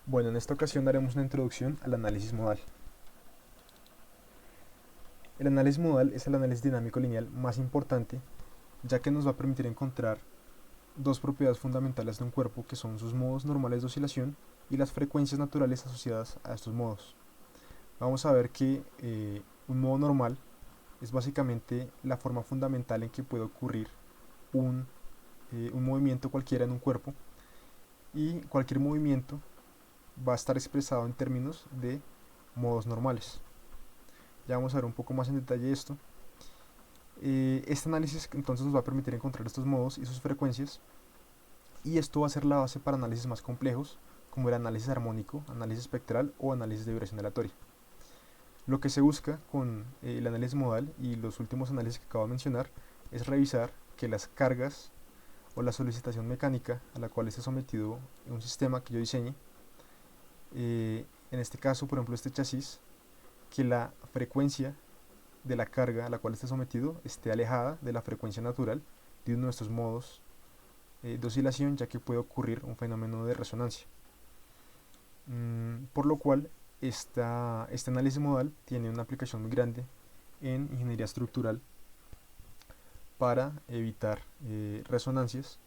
Bueno, en esta ocasión daremos una introducción al análisis modal. El análisis modal es el análisis dinámico lineal más importante, ya que nos va a permitir encontrar dos propiedades fundamentales de un cuerpo, que son sus modos normales de oscilación y las frecuencias naturales asociadas a estos modos. Vamos a ver que un modo normal es básicamente la forma fundamental en que puede ocurrir un movimiento cualquiera en un cuerpo, y cualquier movimiento va a estar expresado en términos de modos normales. Ya vamos a ver un poco más en detalle esto. Este análisis entonces nos va a permitir encontrar estos modos y sus frecuencias, y esto va a ser la base para análisis más complejos, como el análisis armónico, análisis espectral o análisis de vibración aleatoria. Lo que se busca con el análisis modal y los últimos análisis que acabo de mencionar es revisar que las cargas o la solicitación mecánica a la cual esté sometido un sistema que yo diseñe, en este caso por ejemplo este chasis, que la frecuencia de la carga a la cual esté sometido esté alejada de la frecuencia natural de uno de estos modos de oscilación, ya que puede ocurrir un fenómeno de resonancia. Por lo cual, este análisis modal tiene una aplicación muy grande en ingeniería estructural para evitar resonancias.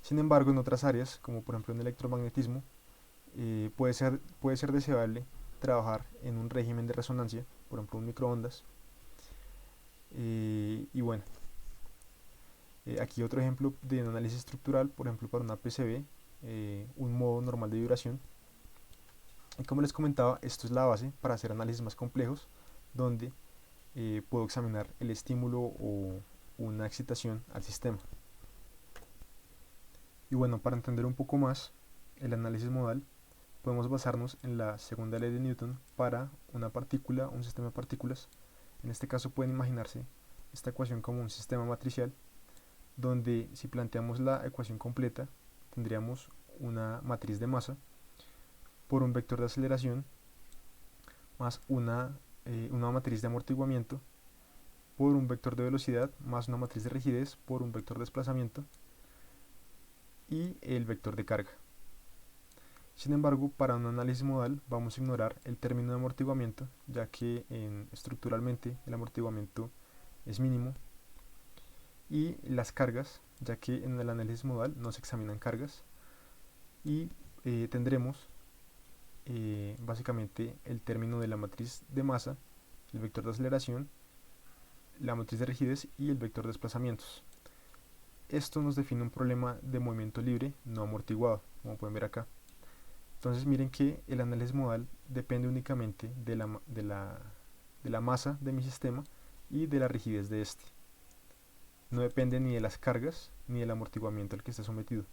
Sin embargo, en otras áreas, como por ejemplo en electromagnetismo, puede ser deseable trabajar en un régimen de resonancia, por ejemplo un microondas. Y bueno, aquí otro ejemplo de un análisis estructural, por ejemplo para una PCB, un modo normal de vibración. Y como les comentaba, esto es la base para hacer análisis más complejos, donde puedo examinar el estímulo o una excitación al sistema. Y bueno, para entender un poco más el análisis modal, podemos basarnos en la segunda ley de Newton para una partícula, un sistema de partículas. En este caso pueden imaginarse esta ecuación como un sistema matricial, donde si planteamos la ecuación completa, tendríamos una matriz de masa por un vector de aceleración más una matriz de amortiguamiento por un vector de velocidad más una matriz de rigidez por un vector de desplazamiento y el vector de carga. Sin embargo, para un análisis modal vamos a ignorar el término de amortiguamiento, ya que estructuralmente el amortiguamiento es mínimo, y las cargas, ya que en el análisis modal no se examinan cargas, y tendremos básicamente el término de la matriz de masa, el vector de aceleración, la matriz de rigidez y el vector de desplazamientos. Esto nos define un problema de movimiento libre no amortiguado, como pueden ver acá. Entonces miren que el análisis modal depende únicamente de la masa de mi sistema y de la rigidez de este. No depende ni de las cargas ni del amortiguamiento al que esté sometido.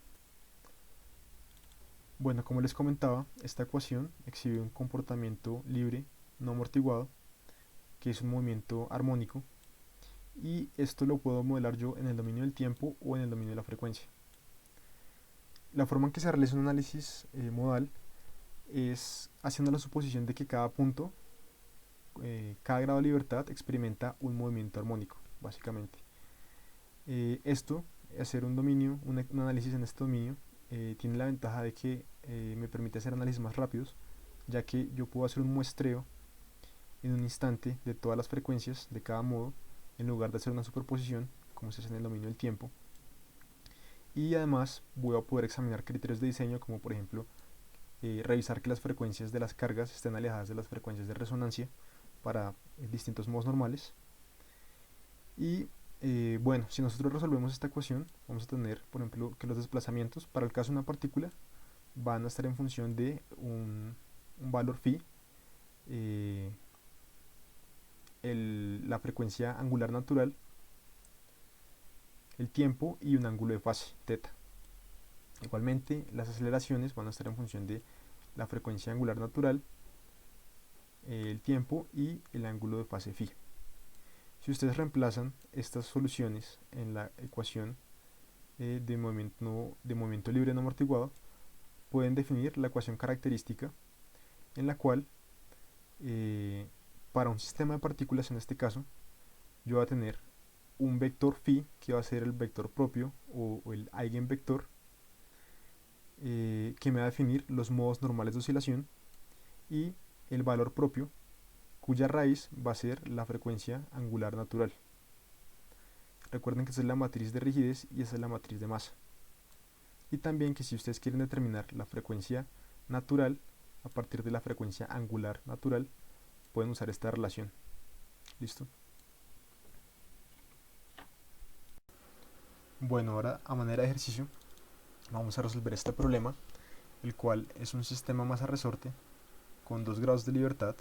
Bueno, como les comentaba, esta ecuación exhibe un comportamiento libre no amortiguado, que es un movimiento armónico, y esto lo puedo modelar yo en el dominio del tiempo o en el dominio de la frecuencia. La forma en que se realiza un análisis modal es haciendo la suposición de que cada punto, cada grado de libertad experimenta un movimiento armónico, básicamente. Esto, hacer un dominio, un análisis en este dominio, tiene la ventaja de que me permite hacer análisis más rápidos, ya que yo puedo hacer un muestreo en un instante de todas las frecuencias de cada modo, en lugar de hacer una superposición, como se hace en el dominio del tiempo. Y además voy a poder examinar criterios de diseño, como por ejemplo revisar que las frecuencias de las cargas estén alejadas de las frecuencias de resonancia para distintos modos normales. Y bueno, si nosotros resolvemos esta ecuación, vamos a tener, por ejemplo, que los desplazamientos para el caso de una partícula van a estar en función de un valor phi, eh, la frecuencia angular natural, el tiempo y un ángulo de fase, θ. Igualmente, las aceleraciones van a estar en función de la frecuencia angular natural, el tiempo y el ángulo de fase phi. Si ustedes reemplazan estas soluciones en la ecuación de movimiento libre no amortiguado, pueden definir la ecuación característica, en la cual para un sistema de partículas, en este caso, yo voy a tener un vector phi, que va a ser el vector propio o el eigenvector, que me va a definir los modos normales de oscilación, y el valor propio, cuya raíz va a ser la frecuencia angular natural. Recuerden que esa es la matriz de rigidez y esa es la matriz de masa. Y también que si ustedes quieren determinar la frecuencia natural a partir de la frecuencia angular natural, pueden usar esta relación. ¿Listo? Bueno, ahora a manera de ejercicio vamos a resolver este problema, el cual es un sistema masa-resorte con 2 grados de libertad,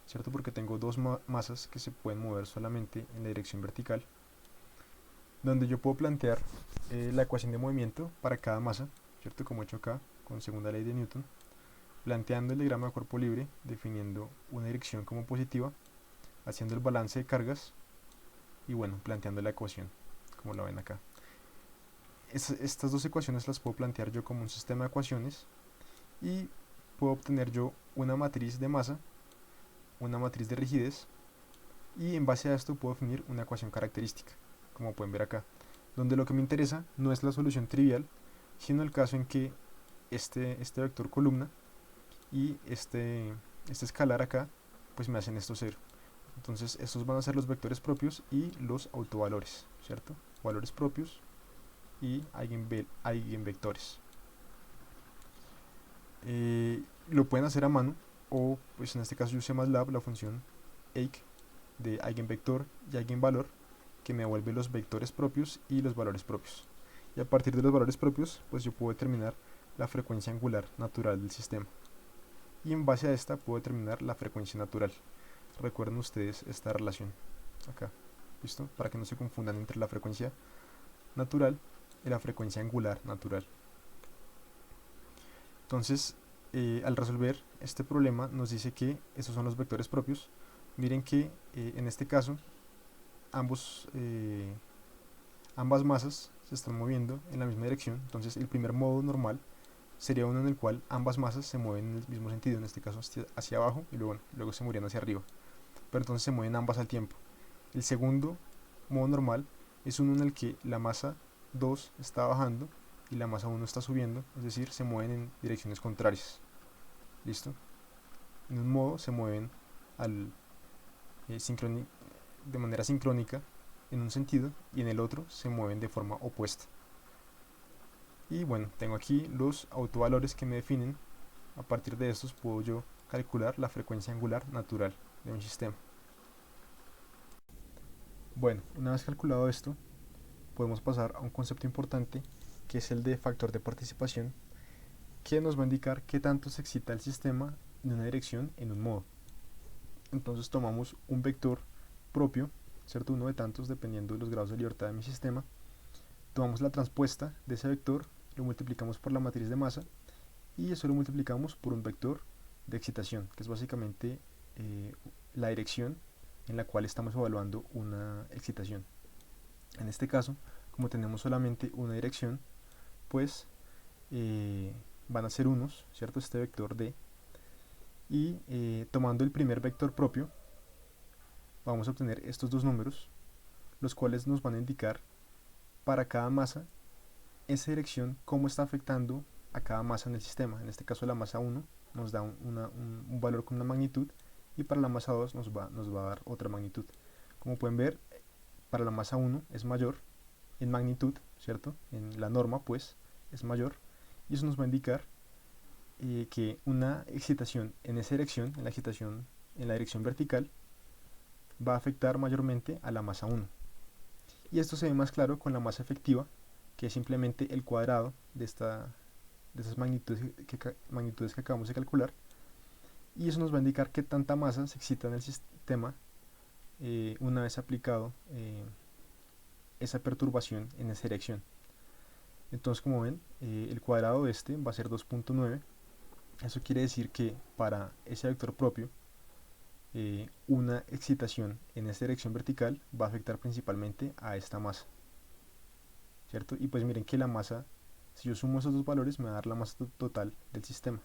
¿cierto? Porque tengo dos masas que se pueden mover solamente en la dirección vertical, donde yo puedo plantear la ecuación de movimiento para cada masa, ¿cierto? Como he hecho acá con segunda ley de Newton, planteando el diagrama de cuerpo libre, definiendo una dirección como positiva, haciendo el balance de cargas y bueno, planteando la ecuación, como la ven acá. Estas dos ecuaciones las puedo plantear yo como un sistema de ecuaciones y puedo obtener yo una matriz de masa, una matriz de rigidez, y en base a esto puedo definir una ecuación característica, como pueden ver acá, donde lo que me interesa no es la solución trivial, sino el caso en que este vector columna y este escalar acá pues me hacen esto cero. Entonces estos van a ser los vectores propios y los autovalores, ¿cierto? Valores propios y eigenvectores. Lo pueden hacer a mano, o pues en este caso yo usé MATLAB la función eig de eigenvector y eigenvalor, que me devuelve los vectores propios y los valores propios. Y a partir de los valores propios pues yo puedo determinar la frecuencia angular natural del sistema, y en base a esta puedo determinar la frecuencia natural. Recuerden ustedes esta relación acá, ¿listo? Para que no se confundan entre la frecuencia natural y la frecuencia angular natural. Entonces, al resolver este problema nos dice que esos son los vectores propios. Miren que en este caso ambas masas se están moviendo en la misma dirección. Entonces el primer modo normal sería uno en el cual ambas masas se mueven en el mismo sentido, en este caso hacia abajo, y luego se moverían hacia arriba, pero entonces se mueven ambas al tiempo. El segundo modo normal es uno en el que la masa 2 está bajando y la masa 1 está subiendo, es decir, se mueven en direcciones contrarias. ¿Listo? En un modo se mueven al, de manera sincrónica en un sentido, y en el otro se mueven de forma opuesta. Y bueno, tengo aquí los autovalores que me definen. A partir de estos puedo yo calcular la frecuencia angular natural de un sistema. Bueno, una vez calculado esto, podemos pasar a un concepto importante, que es el de factor de participación, que nos va a indicar qué tanto se excita el sistema en una dirección en un modo. Entonces tomamos un vector propio, ¿cierto? Uno de tantos dependiendo de los grados de libertad de mi sistema. Tomamos la transpuesta de ese vector, lo multiplicamos por la matriz de masa y eso lo multiplicamos por un vector de excitación, que es básicamente la dirección en la cual estamos evaluando una excitación. En este caso, como tenemos solamente una dirección, pues van a ser unos, ¿cierto? Este vector D, y tomando el primer vector propio vamos a obtener estos dos números, los cuales nos van a indicar para cada masa esa dirección cómo está afectando a cada masa en el sistema. En este caso la masa 1 nos da un valor con una magnitud, y para la masa 2 nos va a dar otra magnitud. Como pueden ver, para la masa 1 es mayor en magnitud, ¿cierto? En la norma pues es mayor, y eso nos va a indicar que una excitación en esa dirección, en la dirección vertical, va a afectar mayormente a la masa 1. Y esto se ve más claro con la masa efectiva, que es simplemente el cuadrado de esas magnitudes que acabamos de calcular, y eso nos va a indicar qué tanta masa se excita en el sistema una vez aplicado esa perturbación en esa dirección. Entonces, como ven, el cuadrado de este va a ser 2.9. Eso quiere decir que para ese vector propio, una excitación en esta dirección vertical va a afectar principalmente a esta masa, ¿cierto? Y pues miren que la masa, si yo sumo esos dos valores, me va a dar la masa total del sistema.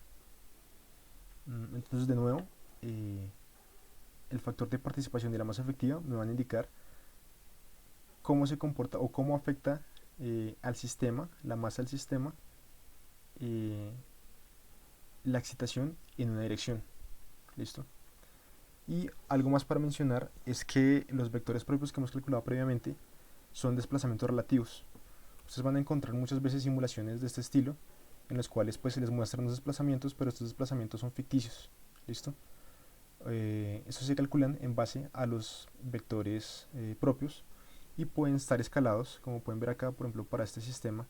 Entonces, de nuevo, el factor de participación de la masa efectiva me van a indicar cómo se comporta o cómo afecta al sistema, la masa del sistema, la excitación en una dirección. ¿Listo? Y algo más para mencionar es que los vectores propios que hemos calculado previamente son desplazamientos relativos. Ustedes van a encontrar muchas veces simulaciones de este estilo en los cuales pues se les muestran los desplazamientos, pero estos desplazamientos son ficticios. ¿Listo? Estos se calculan en base a los vectores propios y pueden estar escalados, como pueden ver acá, por ejemplo, para este sistema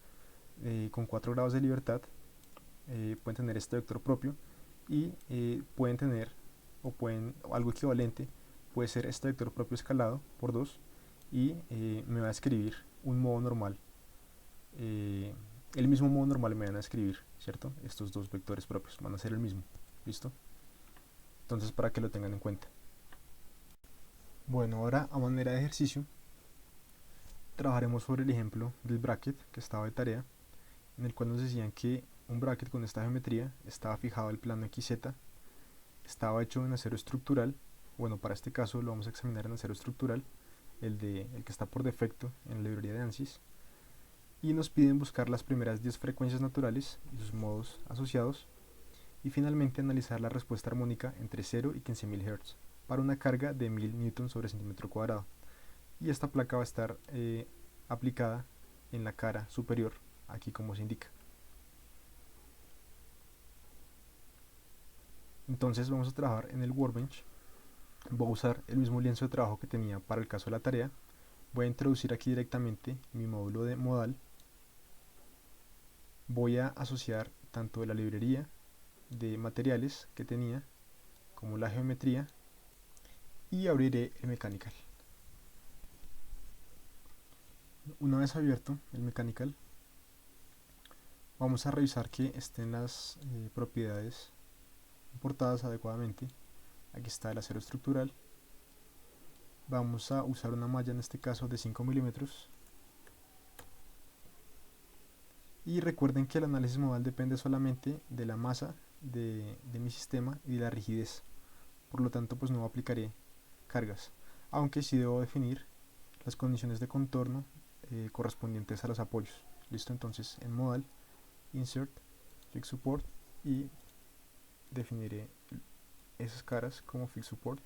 con 4 grados de libertad, pueden tener este vector propio y pueden tener, o algo equivalente, puede ser este vector propio escalado por 2 y me va a escribir un modo normal. El mismo modo normal me van a escribir, ¿cierto? Estos dos vectores propios van a ser el mismo. ¿Listo? Entonces, para que lo tengan en cuenta. Bueno, ahora a manera de ejercicio trabajaremos sobre el ejemplo del bracket que estaba de tarea, en el cual nos decían que un bracket con esta geometría estaba fijado al plano XZ, estaba hecho en acero estructural. Bueno, para este caso lo vamos a examinar en acero estructural, el que está por defecto en la librería de ANSYS, y nos piden buscar las primeras 10 frecuencias naturales y sus modos asociados, y finalmente analizar la respuesta armónica entre 0 y 15.000 Hz para una carga de 1000 N sobre centímetro cuadrado. Y esta placa va a estar aplicada en la cara superior, aquí como se indica. Entonces vamos a trabajar en el Workbench. Voy a usar el mismo lienzo de trabajo que tenía para el caso de la tarea. Voy a introducir aquí directamente mi módulo de modal. Voy a asociar tanto la librería de materiales que tenía como la geometría y abriré el mechanical. Una vez abierto el mechanical, vamos a revisar que estén las propiedades importadas adecuadamente. Aquí está el acero estructural. Vamos a usar una malla, en este caso de 5 milímetros. Y recuerden que el análisis modal depende solamente de la masa de mi sistema y de la rigidez. Por lo tanto, pues no aplicaré cargas, aunque sí debo definir las condiciones de contorno correspondientes a los apoyos. Listo, entonces en modal, insert, fix support y definiré esas caras como fix support,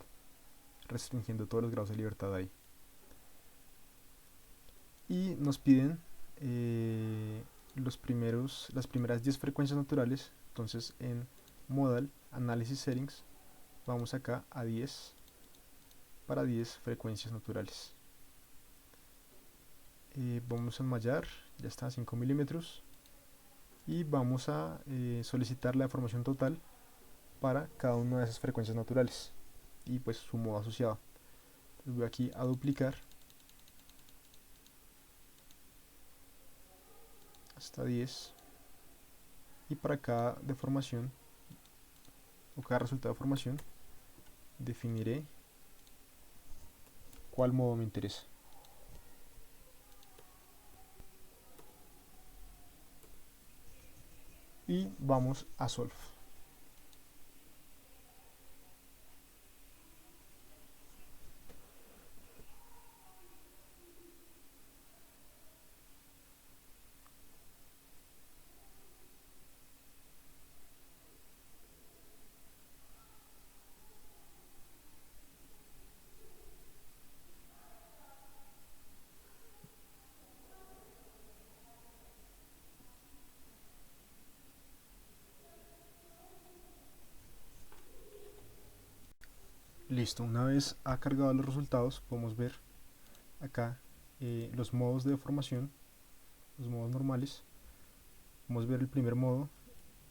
restringiendo todos los grados de libertad ahí. Y nos piden las primeras 10 frecuencias naturales. Entonces en modal, analysis settings, vamos acá a 10 para 10 frecuencias naturales. Vamos a enmallar, ya está, 5 milímetros, y vamos a solicitar la deformación total para cada una de esas frecuencias naturales y pues su modo asociado. Entonces voy aquí a duplicar hasta 10 y para cada deformación o cada resultado de formación definiré cuál modo me interesa. Y vamos a solve. Listo, una vez ha cargado los resultados, podemos ver acá los modos de deformación, los modos normales. Podemos ver el primer modo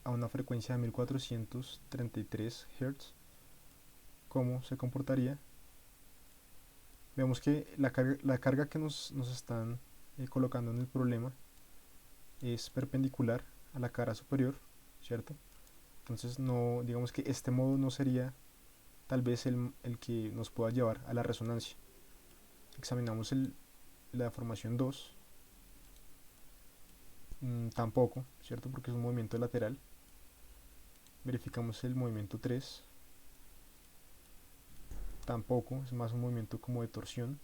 a una frecuencia de 1433 Hz, cómo se comportaría. Vemos que la carga que nos están colocando en el problema es perpendicular a la cara superior, ¿cierto? Entonces no, digamos que este modo no sería tal vez el que nos pueda llevar a la resonancia. Examinamos la deformación 2, tampoco, ¿cierto? Porque es un movimiento lateral. Verificamos el movimiento 3, tampoco, es más un movimiento como de torsión.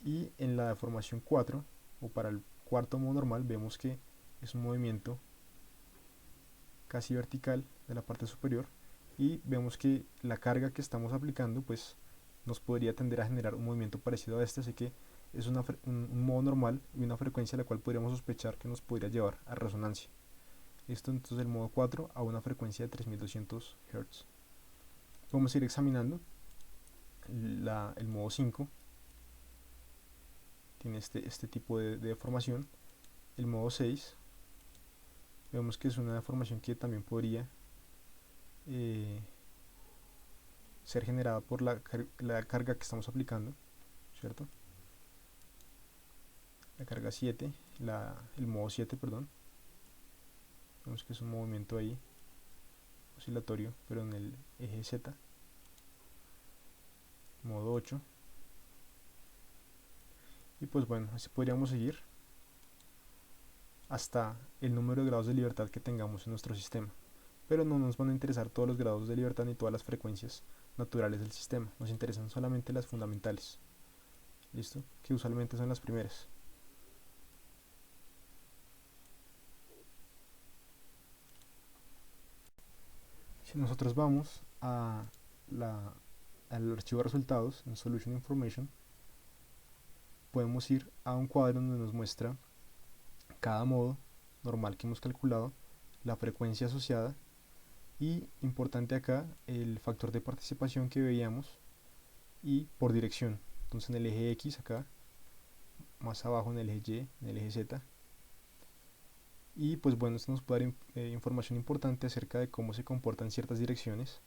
Y en la deformación 4, o para el cuarto modo normal, vemos que es un movimiento casi vertical de la parte superior, y vemos que la carga que estamos aplicando pues nos podría tender a generar un movimiento parecido a este, así que es un modo normal y una frecuencia a la cual podríamos sospechar que nos podría llevar a resonancia. Esto entonces el modo 4 a una frecuencia de 3200 Hz. Vamos a ir examinando el modo 5, tiene este tipo de deformación. El modo 6 vemos que es una deformación que también podría ser generada por la carga que estamos aplicando, ¿cierto? La carga 7, el modo 7, perdón. Vemos que es un movimiento ahí oscilatorio, pero en el eje Z. Modo 8. Y pues bueno, así podríamos seguir hasta el número de grados de libertad que tengamos en nuestro sistema. Pero no nos van a interesar todos los grados de libertad ni todas las frecuencias naturales del sistema. Nos interesan solamente las fundamentales. ¿Listo? Que usualmente son las primeras. Si nosotros vamos al archivo de resultados en Solution Information, podemos ir a un cuadro donde nos muestra cada modo normal que hemos calculado, la frecuencia asociada y, importante acá, el factor de participación que veíamos y por dirección. Entonces en el eje X acá, más abajo en el eje Y, en el eje Z. Y pues bueno, esto nos puede dar información importante acerca de cómo se comportan ciertas direcciones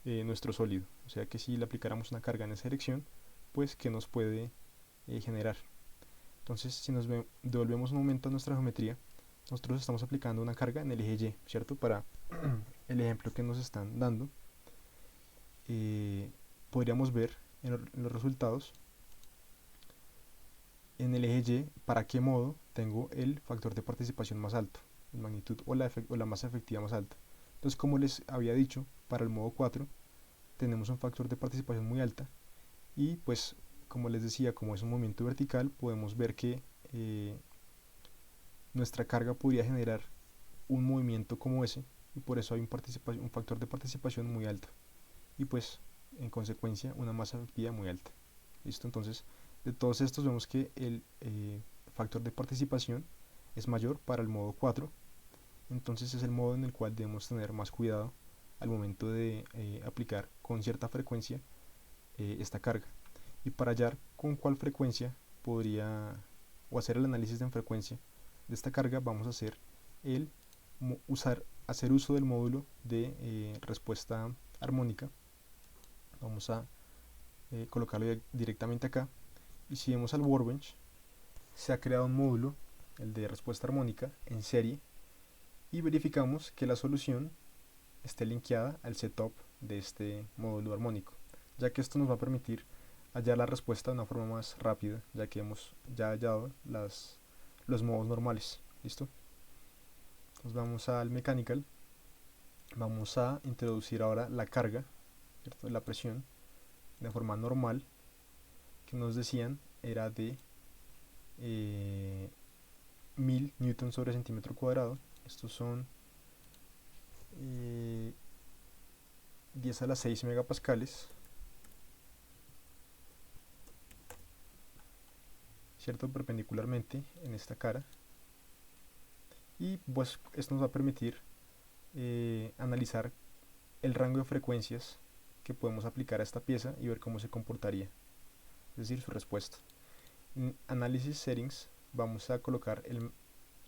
nuestro sólido. O sea que si le aplicáramos una carga en esa dirección, pues que nos puede generar. Entonces si nos devolvemos un momento a nuestra geometría, nosotros estamos aplicando una carga en el eje Y, ¿cierto? Para el ejemplo que nos están dando, podríamos ver en los resultados en el eje Y para qué modo tengo el factor de participación más alto, la magnitud o la masa efectiva más alta. Entonces, como les había dicho, para el modo 4 tenemos un factor de participación muy alta, y pues como les decía, como es un movimiento vertical, podemos ver que nuestra carga podría generar un movimiento como ese, y por eso hay un factor de participación muy alto, y pues en consecuencia una masa efectiva muy alta. ¿Listo? Entonces, de todos estos vemos que el factor de participación es mayor para el modo 4, entonces es el modo en el cual debemos tener más cuidado al momento de aplicar con cierta frecuencia esta carga. Y para hallar con cuál frecuencia podría, o hacer el análisis de frecuencia de esta carga, vamos a hacer hacer uso del módulo de respuesta armónica. Vamos a colocarlo directamente acá, y si vemos al Workbench, se ha creado un módulo, el de respuesta armónica, en serie, y verificamos que la solución esté linkeada al setup de este módulo armónico, ya que esto nos va a permitir hallar la respuesta de una forma más rápida, ya que hemos ya hallado los modos normales. ¿Listo? Entonces vamos al Mechanical, vamos a introducir ahora la carga, ¿cierto? La presión de forma normal, que nos decían era de 1000 newtons sobre centímetro cuadrado. Estos son 10 a la 6 megapascales, ¿cierto? Perpendicularmente en esta cara, y pues esto nos va a permitir analizar el rango de frecuencias que podemos aplicar a esta pieza y ver cómo se comportaría, es decir, su respuesta. En Analysis Settings vamos a colocar el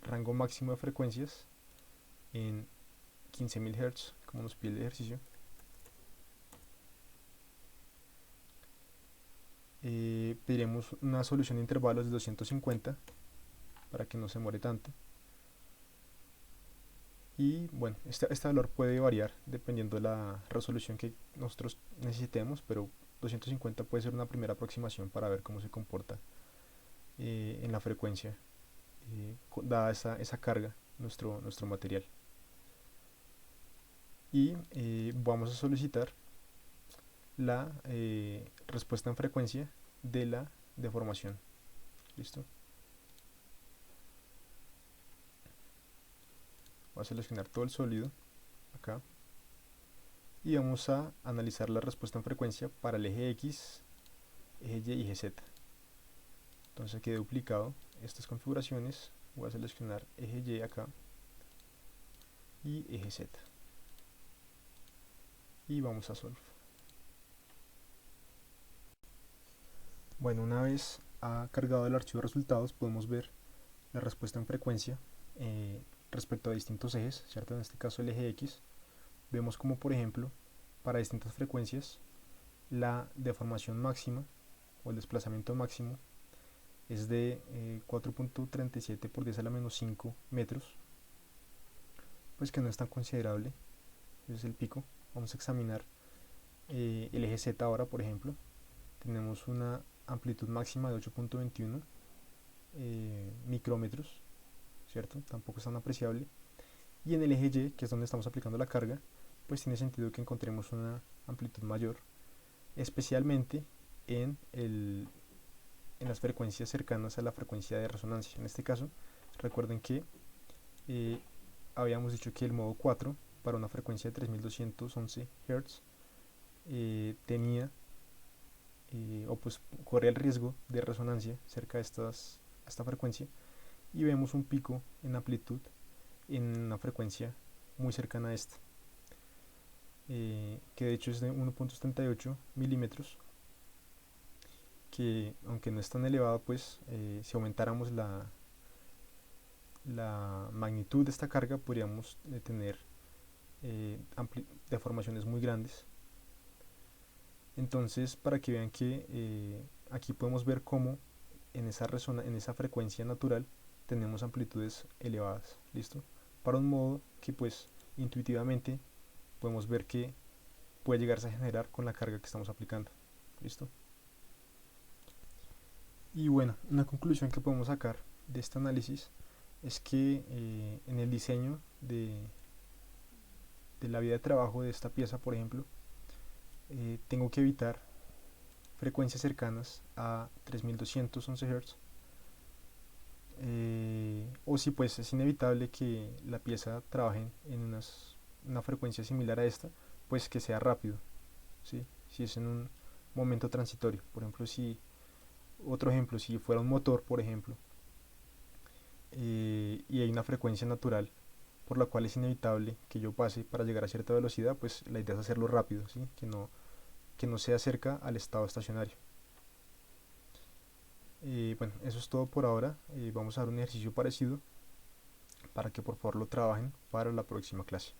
rango máximo de frecuencias en 15.000 Hz, como nos pide el ejercicio. Pediremos una solución de intervalos de 250 para que no se demore tanto. Y bueno, este valor puede variar dependiendo de la resolución que nosotros necesitemos, pero 250 puede ser una primera aproximación para ver cómo se comporta en la frecuencia dada esa carga nuestro material. Y vamos a solicitar la respuesta en frecuencia de la deformación. ¿Listo? Voy a seleccionar todo el sólido acá y vamos a analizar la respuesta en frecuencia para el eje X, eje Y y eje Z. Entonces aquí he duplicado estas configuraciones, voy a seleccionar eje Y acá y eje Z y vamos a Solve. Bueno, una vez ha cargado el archivo de resultados podemos ver la respuesta en frecuencia respecto a distintos ejes, ¿cierto? En este caso el eje X, vemos como por ejemplo para distintas frecuencias la deformación máxima o el desplazamiento máximo es de 4.37 por 10 a la menos 5 metros, pues que no es tan considerable, ese es el pico. Vamos a examinar el eje Z ahora, por ejemplo, tenemos una amplitud máxima de 8.21 micrómetros, ¿cierto? Tampoco es tan apreciable. Y en el eje Y, que es donde estamos aplicando la carga, pues tiene sentido que encontremos una amplitud mayor, especialmente en las frecuencias cercanas a la frecuencia de resonancia. En este caso, recuerden que habíamos dicho que el modo 4 para una frecuencia de 3211 Hz tenía o pues corre el riesgo de resonancia cerca de esta frecuencia, y vemos un pico en amplitud en una frecuencia muy cercana a esta, que de hecho es de 1.78 milímetros, que aunque no es tan elevado, pues si aumentáramos la magnitud de esta carga podríamos tener deformaciones muy grandes. Entonces, para que vean que aquí podemos ver cómo en esa frecuencia natural tenemos amplitudes elevadas, ¿listo? Para un modo que pues intuitivamente podemos ver que puede llegarse a generar con la carga que estamos aplicando, ¿listo? Y bueno, una conclusión que podemos sacar de este análisis es que en el diseño de la vida de trabajo de esta pieza, por ejemplo, tengo que evitar frecuencias cercanas a 3211 Hz, o si pues es inevitable que la pieza trabaje en una frecuencia similar a esta, pues que sea rápido, ¿sí? Si es en un momento transitorio. Por ejemplo, otro ejemplo, si fuera un motor, por ejemplo, y hay una frecuencia natural por la cual es inevitable que yo pase para llegar a cierta velocidad, pues la idea es hacerlo rápido, ¿sí? Que no sea cerca al estado estacionario. Bueno, eso es todo por ahora. Vamos a dar un ejercicio parecido para que por favor lo trabajen para la próxima clase.